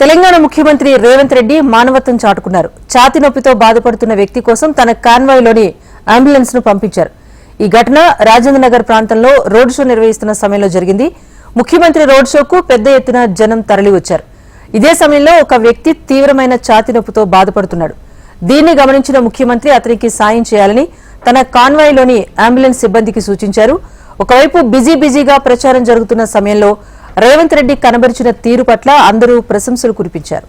తెలంగాణ ముఖ్యమంత్రి రేవంత్ రెడ్డి మానవత్వం చాటుకున్నారు. ఛాతీ నొప్పితో బాధపడుతున్న వ్యక్తి కోసం తన కాన్వాయ్లోని అంబులెన్స్ ను పంపించారు. ఈ ఘటన రాజేంద్రనగర్ ప్రాంతంలో రోడ్ షో నిర్వహిస్తున్న సమయంలో జరిగింది. ముఖ్యమంత్రి రోడ్ షోకు పెద్ద ఎత్తున జనం తరలివచ్చారు. ఇదే సమయంలో ఒక వ్యక్తి తీవ్రమైన ఛాతీ నొప్పితో బాధపడుతున్నాడు. దీన్ని గమనించిన ముఖ్యమంత్రి అతనికి సాయం చేయాలని తన కాన్వాయ్లోని అంబులెన్స్ సిబ్బందికి సూచించారు. ఒకవైపు బిజీగా ప్రచారం జరుగుతున్న సమయంలో రేవంత్ రెడ్డి కనబరిచిన తీరు పట్ల అందరూ ప్రశంసలు కురిపించారు.